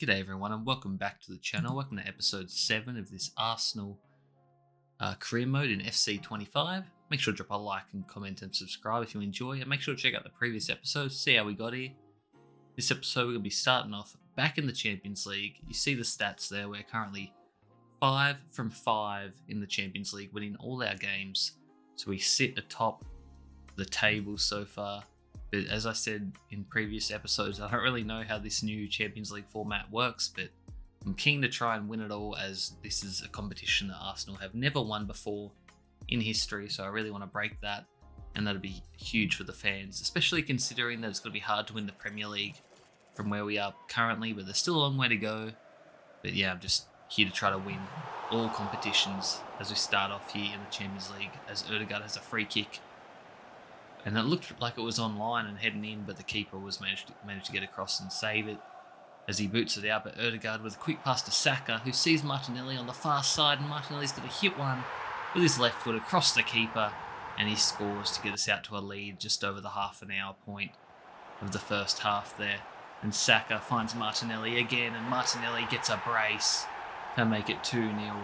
G'day everyone and welcome back to the channel. Welcome to episode 7 of this Arsenal career mode in FC25. Make sure to drop a like and comment and subscribe if you enjoy, and make sure to check out the previous episodes, see how we got here. This episode we're going to be starting off back in the Champions League. You see the stats there, we're currently 5 from 5 in the Champions League, winning all our games. So we sit atop the table so far. But as I said in previous episodes, I don't really know how this new Champions League format works, but I'm keen to try and win it all, as this is a competition that Arsenal have never won before in history, so I really want to break that, and that'll be huge for the fans, especially considering that it's going to be hard to win the Premier League from where we are currently, but there's still a long way to go. But yeah, I'm just here to try to win all competitions as we start off here in the Champions League, as Odegaard has a free kick. And it looked like it was online and heading in, but the keeper was managed to get across and save it as he boots it out. But Odegaard with a quick pass to Saka, who sees Martinelli on the far side, and Martinelli's going to hit one with his left foot across the keeper, and he scores to get us out to a lead just over the half an hour point of the first half there. And Saka finds Martinelli again, and Martinelli gets a brace to make it 2-0,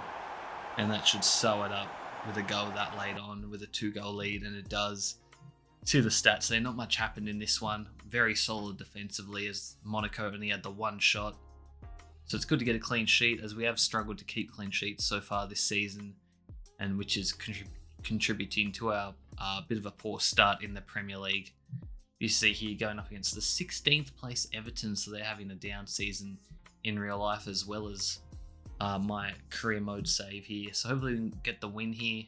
and that should sew it up with a goal that late on with a 2-goal lead, and it does. See the stats there, not much happened in this one. Very solid defensively, as Monaco only had the one shot. So it's good to get a clean sheet, as we have struggled to keep clean sheets so far this season, and which is contributing to our bit of a poor start in the Premier League. You see here going up against the 16th place Everton, so they're having a down season in real life, as well as my career mode save here. So hopefully we can get the win here,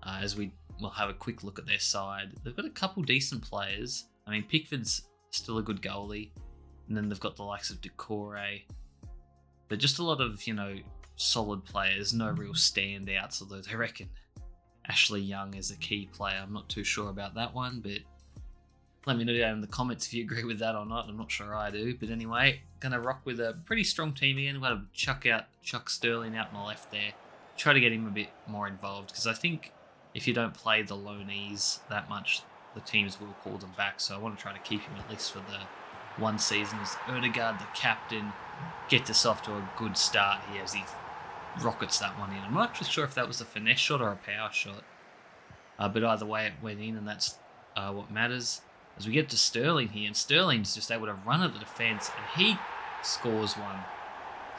as we'll have a quick look at their side. They've got a couple decent players. I mean, Pickford's still a good goalie. And then they've got the likes of Decore. But just a lot of, solid players. No real standouts, although they reckon Ashley Young is a key player. I'm not too sure about that one, but let me know down in the comments if you agree with that or not. I'm not sure I do. But anyway, going to rock with a pretty strong team again. We're going to chuck Sterling out on the left there. Try to get him a bit more involved, because I think if you don't play the loanees that much, the teams will call them back. So I want to try to keep him at least for the one season, as Odegaard, the captain, gets us off to a good start here as he rockets that one in. I'm not actually sure if that was a finesse shot or a power shot. But either way, it went in, and that's what matters. As we get to Sterling here, and Sterling's just able to run at the defence, and he scores one.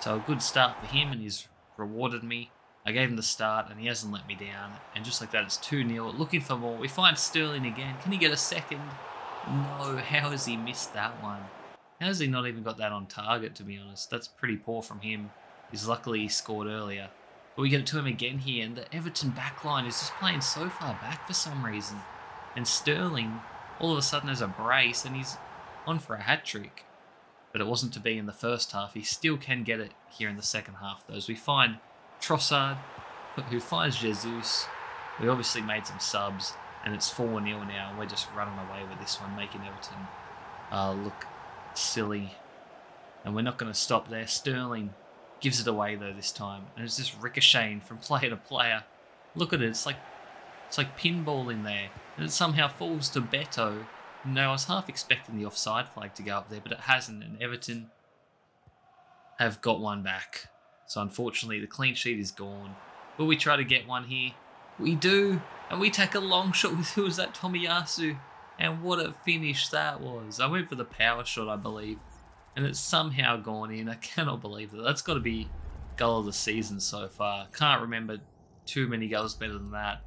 So a good start for him, and he's rewarded me. I gave him the start, and he hasn't let me down. And just like that, it's 2-0. Looking for more. We find Sterling again. Can he get a second? No. How has he missed that one? How has he not even got that on target, to be honest? That's pretty poor from him. He's luckily he scored earlier. But we get it to him again here, and the Everton backline is just playing so far back for some reason. And Sterling, all of a sudden, has a brace, and he's on for a hat-trick. But it wasn't to be in the first half. He still can get it here in the second half, though, as we find Trossard, who finds Jesus. We obviously made some subs, and it's 4-0 now, and we're just running away with this one, making Everton look silly. And we're not going to stop there. Sterling gives it away, though, this time, and it's just ricocheting from player to player. Look at it, it's like pinball in there, and it somehow falls to Beto. Now, I was half expecting the offside flag to go up there, but it hasn't, and Everton have got one back. So unfortunately, the clean sheet is gone. Will we try to get one here? We do. And we take a long shot with, who was that, Tomiyasu? And what a finish that was. I went for the power shot, I believe. And it's somehow gone in. I cannot believe that. That's got to be goal of the season so far. Can't remember too many goals better than that.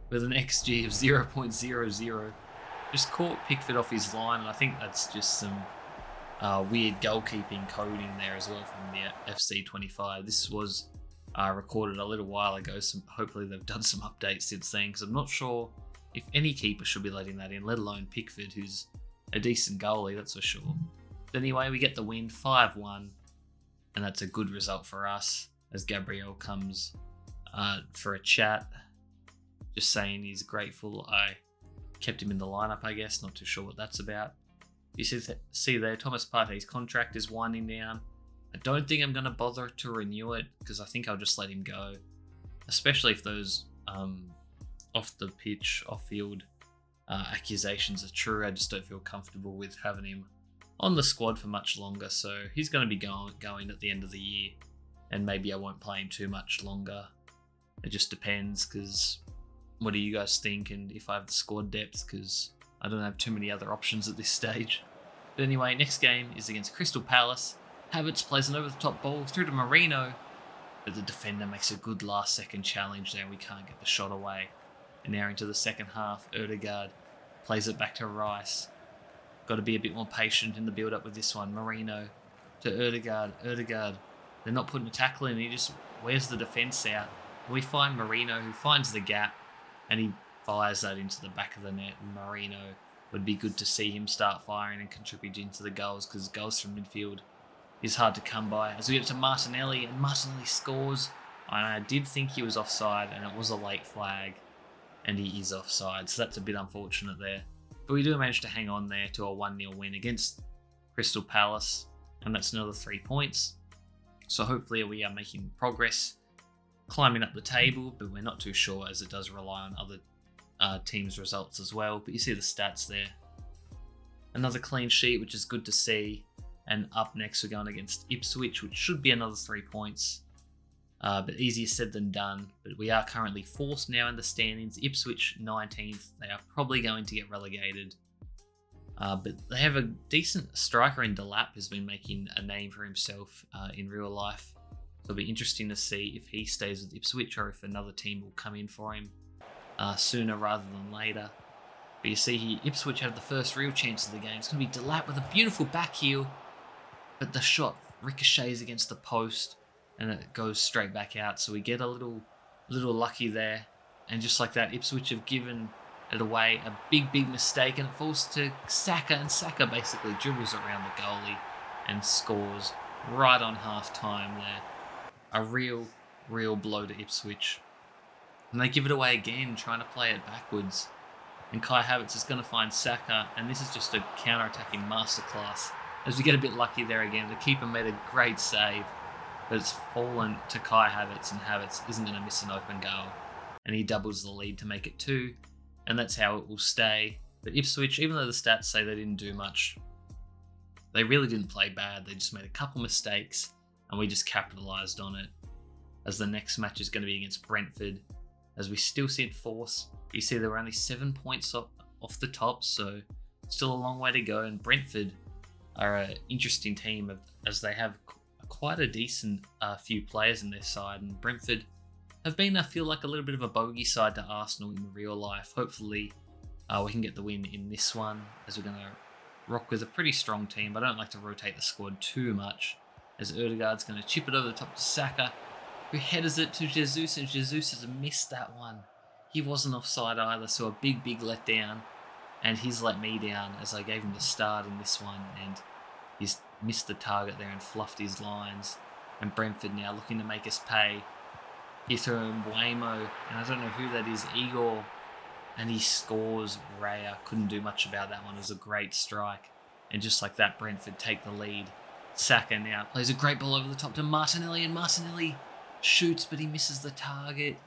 With an XG of 0.00. Just caught Pickford off his line. And I think that's just some weird goalkeeping coding there as well from the FC25. This was recorded a little while ago, so hopefully they've done some updates since then, because I'm not sure if any keeper should be letting that in, let alone Pickford, who's a decent goalie, that's for sure. But anyway, we get the win, 5-1, and that's a good result for us, as Gabriel comes for a chat, just saying he's grateful I kept him in the lineup, I guess. Not too sure what that's about. You see there, Thomas Partey's contract is winding down. I don't think I'm going to bother to renew it, because I think I'll just let him go. Especially if those off the pitch, off field accusations are true. I just don't feel comfortable with having him on the squad for much longer, so he's going to be going at the end of the year, and maybe I won't play him too much longer. It just depends, because what do you guys think, and if I have the squad depth, because I don't have too many other options at this stage. But anyway, next game is against Crystal Palace. Havertz plays an over-the-top ball through to Marino, but the defender makes a good last-second challenge there, and we can't get the shot away. And now into the second half, Ødegaard plays it back to Rice. Got to be a bit more patient in the build-up with this one. Marino to Ødegaard. Ødegaard, they're not putting a tackle in, he just wears the defence out. We find Marino, who finds the gap, and he fires that into the back of the net. And Marino, would be good to see him start firing and contributing to the goals, because goals from midfield is hard to come by. As we get to Martinelli, and Martinelli scores. And I did think he was offside, and it was a late flag, and he is offside, so that's a bit unfortunate there. But we do manage to hang on there to a 1-0 win against Crystal Palace, and that's another 3 points. So hopefully we are making progress, climbing up the table, but we're not too sure, as it does rely on other teams' results as well. But you see the stats there. Another clean sheet, which is good to see. And up next, we're going against Ipswich, which should be another 3 points. But easier said than done. But we are currently 4th now in the standings. Ipswich 19th. They are probably going to get relegated. But they have a decent striker in Delap, who's been making a name for himself in real life. So it'll be interesting to see if he stays with Ipswich or if another team will come in for him sooner rather than later. But you see here, Ipswich have the first real chance of the game. It's going to be Delap with a beautiful back heel. But the shot ricochets against the post and it goes straight back out. So we get a little lucky there. And just like that, Ipswich have given it away. A big mistake, and it falls to Saka. And Saka basically dribbles around the goalie and scores right on half time there. A real blow to Ipswich. And they give it away again, trying to play it backwards. And Kai Havertz is going to find Saka, and this is just a counter-attacking masterclass. As we get a bit lucky there again, the keeper made a great save, but it's fallen to Kai Havertz, and Havertz isn't going to miss an open goal. And he doubles the lead to make it 2, and that's how it will stay. But Ipswich, even though the stats say they didn't do much, they really didn't play bad. They just made a couple mistakes, and we just capitalised on it. As the next match is going to be against Brentford, as we still sit 4th. You see there were only 7 points off the top, so still a long way to go. And Brentford are an interesting team, as they have quite a decent few players in their side. And Brentford have been, I feel like, a little bit of a bogey side to Arsenal in real life. Hopefully we can get the win in this one, as we're going to rock with a pretty strong team. But I don't like to rotate the squad too much, as Ødegaard's going to chip it over the top to Saka, who headers it to Jesus, and Jesus has missed that one. He wasn't offside either, so a big letdown. And he's let me down, as I gave him the start in this one, and he's missed the target there and fluffed his lines. And Brentford now looking to make us pay. He threw him Waymo, and I don't know who that is, Igor, and he scores. Raya couldn't do much about that one. It was a great strike. And just like that, Brentford take the lead. Saka now plays a great ball over the top to Martinelli, and Martinelli shoots, but he misses the target.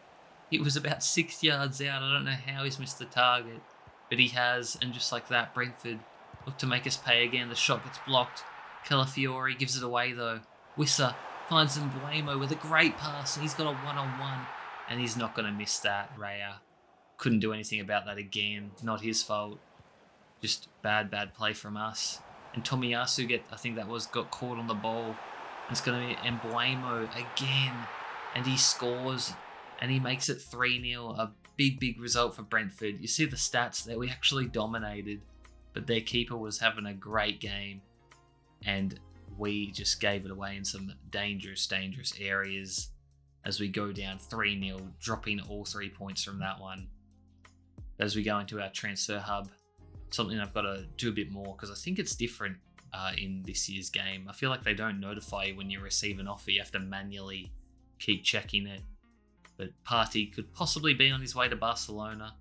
It was about 6 yards out. I don't know how he's missed the target, but he has. And just like that, Brentford look to make us pay again. The shot gets blocked. Calafiori gives it away though. Wissa finds Mbuemo with a great pass, and he's got a one-on-one, and he's not going to miss that. Raya couldn't do anything about that again. Not his fault. Just bad play from us. And Tomiyasu got caught on the ball. It's going to be Mbuemo again, and he scores, and he makes it 3-0, a big result for Brentford. You see the stats there, we actually dominated, but their keeper was having a great game, and we just gave it away in some dangerous areas as we go down 3-0, dropping all 3 points from that one. As we go into our transfer hub, something I've got to do a bit more, because I think it's different in this year's game. I feel like they don't notify you when you receive an offer. You have to manually keep checking it. But Partey could possibly be on his way to Barcelona.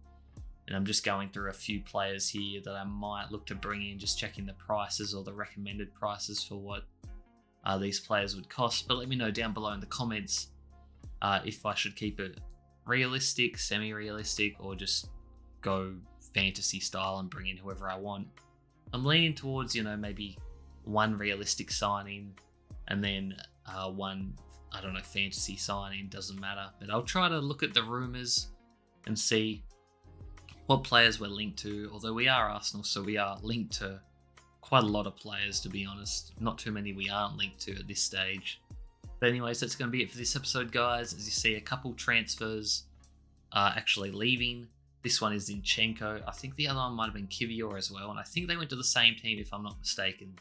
And I'm just going through a few players here that I might look to bring in, just checking the prices or the recommended prices for what these players would cost. But let me know down below in the comments if I should keep it realistic, semi-realistic, or just go fantasy style and bring in whoever I want. I'm leaning towards, maybe one realistic signing, and then one, I don't know, fantasy signing. Doesn't matter. But I'll try to look at the rumours and see what players we're linked to. Although we are Arsenal, so we are linked to quite a lot of players, to be honest. Not too many we aren't linked to at this stage. But anyways, that's going to be it for this episode, guys. As you see, a couple transfers are actually leaving. This one is Zinchenko. I think the other one might have been Kivior as well. And I think they went to the same team, if I'm not mistaken.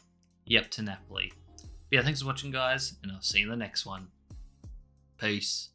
Yep, to Napoli. But yeah, thanks for watching, guys. And I'll see you in the next one. Peace.